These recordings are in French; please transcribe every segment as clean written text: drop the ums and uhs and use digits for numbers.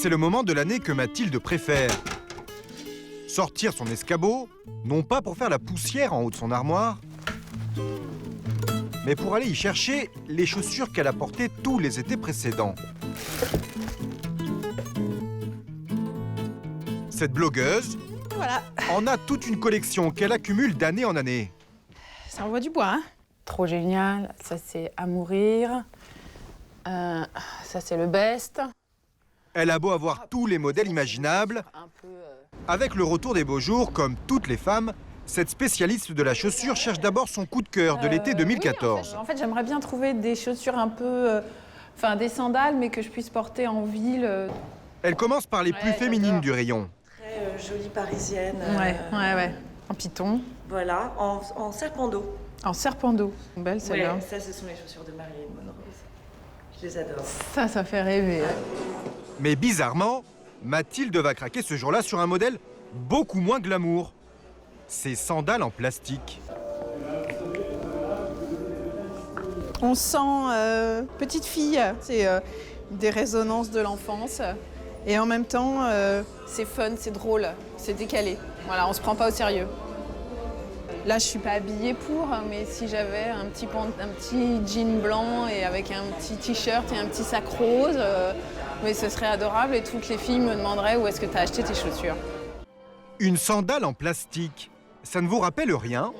C'est le moment de l'année que Mathilde préfère. Sortir son escabeau, non pas pour faire la poussière en haut de son armoire, mais pour aller y chercher les chaussures qu'elle a portées tous les étés précédents. Cette blogueuse en a toute une collection qu'elle accumule d'année en année. Ça envoie du bois, hein? Trop génial, ça c'est à mourir. Ça c'est le best. Elle a beau avoir tous les modèles imaginables. Avec le retour des beaux jours, comme toutes les femmes, cette spécialiste de la chaussure cherche d'abord son coup de cœur de l'été 2014. Oui, en fait j'aimerais bien trouver des chaussures un peu... Enfin, des sandales, mais que je puisse porter en ville. Elle commence par les plus féminines du rayon. Très jolie parisienne. Ouais. En python. Voilà, en serpent d'eau. En serpent d'eau. Belle celle-là. Ouais, ça, ce sont les chaussures de Marilyn Monroe. Je les adore. Ça fait rêver. Mais bizarrement, Mathilde va craquer ce jour-là sur un modèle beaucoup moins glamour. Ses sandales en plastique. On sent petite fille, c'est des résonances de l'enfance. Et en même temps, c'est fun, c'est drôle, c'est décalé. Voilà, on se prend pas au sérieux. Là, je suis pas habillée pour, mais si j'avais un petit jean blanc et avec un petit t-shirt et un petit sac rose, mais ce serait adorable et toutes les filles me demanderaient où est-ce que tu as acheté tes chaussures. Une sandale en plastique, ça ne vous rappelle rien?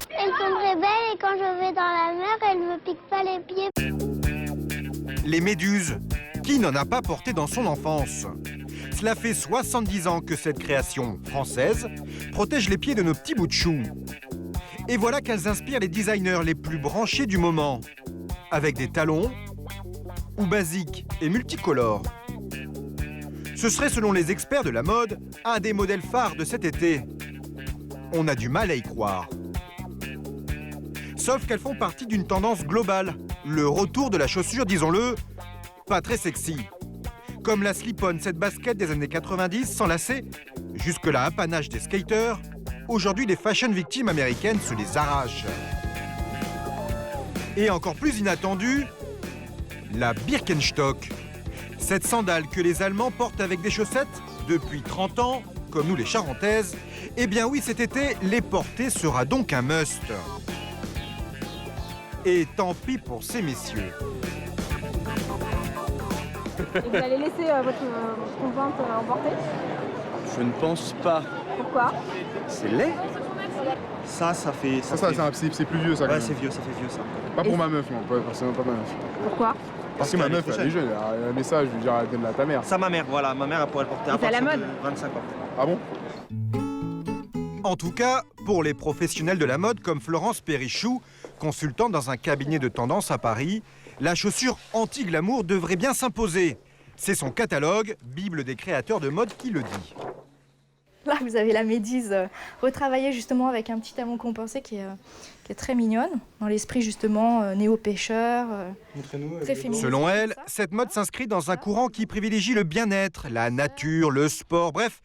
Elles sont très belles et quand je vais dans la mer, elles ne me piquent pas les pieds. Les méduses, qui n'en a pas porté dans son enfance? Cela fait 70 ans que cette création française protège les pieds de nos petits bouts de chou. Et voilà qu'elles inspirent les designers les plus branchés du moment, avec des talons ou basiques et multicolores. Ce serait, selon les experts de la mode, un des modèles phares de cet été. On a du mal à y croire. Sauf qu'elles font partie d'une tendance globale, le retour de la chaussure, disons-le, pas très sexy. Comme la slip-on, cette basket des années 90, sans lacets, jusque-là apanage des skaters, aujourd'hui les fashion victimes américaines se les arrachent. Et encore plus inattendu, la Birkenstock. Cette sandale que les Allemands portent avec des chaussettes depuis 30 ans, comme nous les Charentaises, eh bien oui, cet été, les porter sera donc un must. Et tant pis pour ces messieurs. Et vous allez laisser votre conjointe emporter? Je ne pense pas. Pourquoi? C'est laid. Ça fait... c'est plus vieux, ça. Ouais, c'est vieux, ça fait vieux, ça. Pas pour ma meuf, non. Forcément pas ma meuf. Pourquoi? Parce que ma meuf, elle est jeune. Elle a un message, je lui dirais, donne-la à ta mère. Ça, ma mère, voilà. Ma mère, elle pourrait le porter à partir de 25 ans. Ah bon? En tout cas, pour les professionnels de la mode comme Florence Perrichou, consultante dans un cabinet de tendance à Paris, la chaussure anti-glamour devrait bien s'imposer. C'est son catalogue, Bible des créateurs de mode, qui le dit. Là, vous avez la médise retravaillée justement avec un petit talon compensé qui est très mignonne, dans l'esprit justement néo-pêcheur, très féminin. Selon elle, cette mode s'inscrit dans un courant qui privilégie le bien-être, la nature, le sport, bref,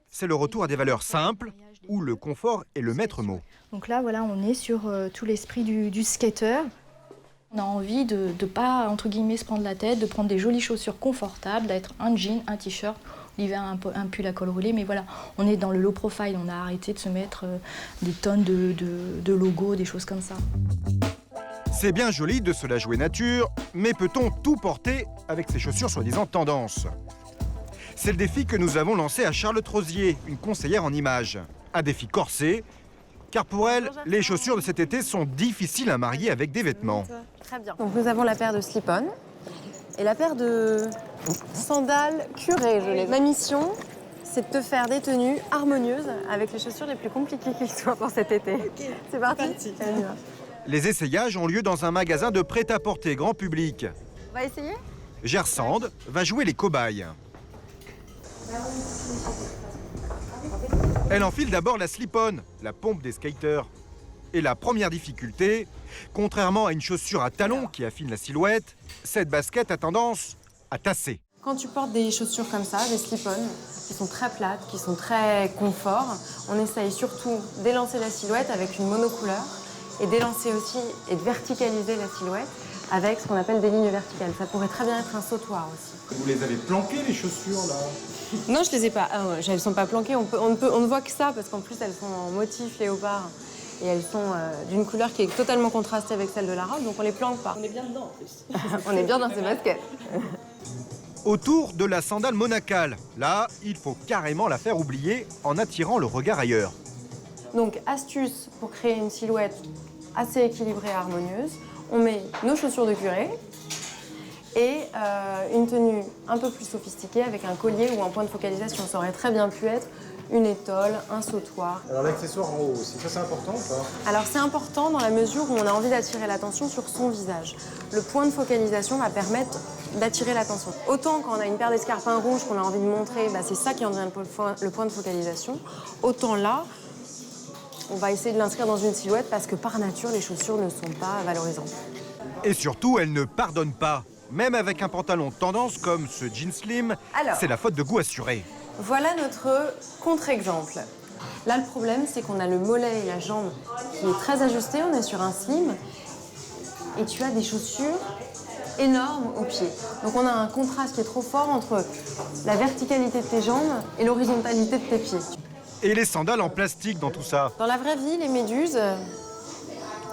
c'est le retour à des valeurs simples, où le confort est le maître mot. Donc là, voilà, on est sur tout l'esprit du skater. On a envie de ne pas, entre guillemets, se prendre la tête, de prendre des jolies chaussures confortables, d'être un jean, un t-shirt, l'hiver un pull à col roulé, mais voilà, on est dans le low profile, on a arrêté de se mettre des tonnes de logos, des choses comme ça. C'est bien joli de se la jouer nature, mais peut-on tout porter avec ces chaussures soi-disant tendance? C'est le défi que nous avons lancé à Charlotte Rosier, une conseillère en images. Un défi corsé, car pour elle, les chaussures de cet été sont difficiles à marier avec des vêtements. Très bien. Donc nous avons la paire de slip-on et la paire de sandales curées. Ma mission, c'est de te faire des tenues harmonieuses avec les chaussures les plus compliquées qu'il soit pour cet été. Okay. C'est parti. Les essayages ont lieu dans un magasin de prêt-à-porter grand public. On va essayer? Gersande va jouer les cobayes. Elle enfile d'abord la slip-on, la pompe des skaters. Et la première difficulté, contrairement à une chaussure à talons qui affine la silhouette, cette basket a tendance à tasser. Quand tu portes des chaussures comme ça, des slip-on, qui sont très plates, qui sont très confort, on essaye surtout d'élancer la silhouette avec une monocouleur et d'élancer aussi et de verticaliser la silhouette avec ce qu'on appelle des lignes verticales. Ça pourrait très bien être un sautoir aussi. Vous les avez planquées, les chaussures, là? Non, je les ai pas. Elles sont pas planquées. On ne voit que ça parce qu'en plus elles sont en motif léopard et elles sont d'une couleur qui est totalement contrastée avec celle de la robe, donc on les planque pas. On est bien dedans en plus. On est bien dans ces baskets. Autour de la sandale monacale. Là, il faut carrément la faire oublier en attirant le regard ailleurs. Donc astuce pour créer une silhouette assez équilibrée et harmonieuse, on met nos chaussures de curé et une tenue un peu plus sophistiquée avec un collier ou un point de focalisation. Ça aurait très bien pu être une étole, un sautoir. Alors l'accessoire en haut aussi, ça c'est important ou pas? Alors c'est important dans la mesure où on a envie d'attirer l'attention sur son visage. Le point de focalisation va permettre d'attirer l'attention. Autant quand on a une paire d'escarpins rouges qu'on a envie de montrer, c'est ça qui en devient le point de focalisation. Autant là, on va essayer de l'inscrire dans une silhouette parce que par nature, les chaussures ne sont pas valorisantes. Et surtout, elle ne pardonne pas. Même avec un pantalon tendance comme ce jean slim, c'est la faute de goût assurée. Voilà notre contre-exemple. Là, le problème, c'est qu'on a le mollet et la jambe qui est très ajusté. On est sur un slim et tu as des chaussures énormes aux pieds. Donc on a un contraste qui est trop fort entre la verticalité de tes jambes et l'horizontalité de tes pieds. Et les sandales en plastique dans tout ça? Dans la vraie vie, les méduses,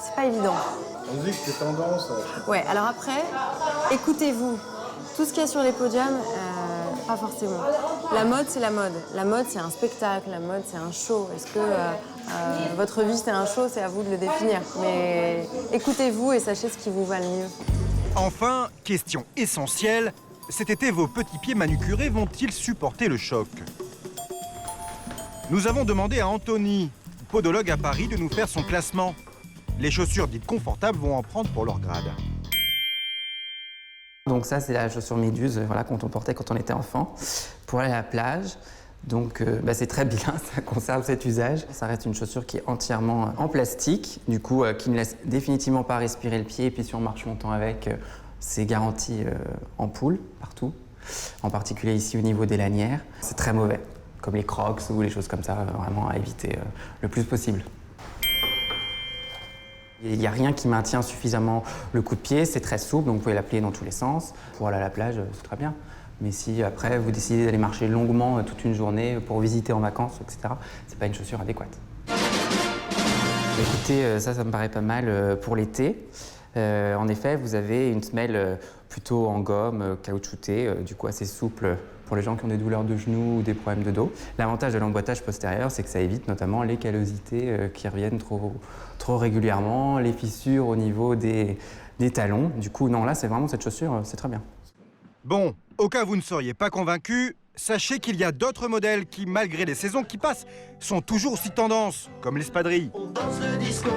c'est pas évident. On dit que c'est tendance. Ouais, alors après, écoutez-vous. Tout ce qu'il y a sur les podiums, pas forcément. La mode, c'est la mode. La mode, c'est un spectacle. La mode, c'est un show. Est-ce que votre vie, c'est un show? C'est à vous de le définir. Mais écoutez-vous et sachez ce qui vous va le mieux. Enfin, question essentielle, cet été, vos petits pieds manucurés vont-ils supporter le choc? Nous avons demandé à Anthony, podologue à Paris, de nous faire son classement. Les chaussures dites confortables vont en prendre pour leur grade. Donc ça, c'est la chaussure méduse qu'on portait quand on était enfant pour aller à la plage. Donc c'est très bien, ça conserve cet usage. Ça reste une chaussure qui est entièrement en plastique, du coup qui ne laisse définitivement pas respirer le pied. Et puis si on marche longtemps avec, c'est garanti en poule partout, en particulier ici au niveau des lanières. C'est très mauvais, comme les crocs ou les choses comme ça, vraiment à éviter le plus possible. Il n'y a rien qui maintient suffisamment le coup de pied, c'est très souple, donc vous pouvez la plier dans tous les sens. Pour aller à la plage, c'est très bien. Mais si après vous décidez d'aller marcher longuement toute une journée pour visiter en vacances, etc., c'est pas une chaussure adéquate. Écoutez, ça me paraît pas mal pour l'été. En effet, vous avez une semelle plutôt en gomme, caoutchoutée, du coup assez souple pour les gens qui ont des douleurs de genoux ou des problèmes de dos. L'avantage de l'emboîtage postérieur, c'est que ça évite notamment les callosités qui reviennent trop régulièrement, les fissures au niveau des talons. Du coup, non, là, c'est vraiment cette chaussure, c'est très bien. Bon, au cas où vous ne seriez pas convaincu, sachez qu'il y a d'autres modèles qui, malgré les saisons qui passent, sont toujours aussi tendance, comme l'espadrille. On danse le disco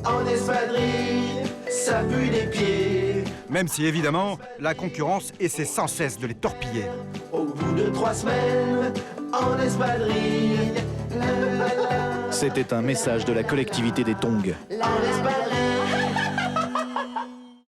en espadrille, ça pue des pieds. Même si, évidemment, la concurrence essaie sans cesse de les torpiller. Au bout de 3 semaines, en espadrille. C'était un message de la collectivité des Tongs. En espadrille.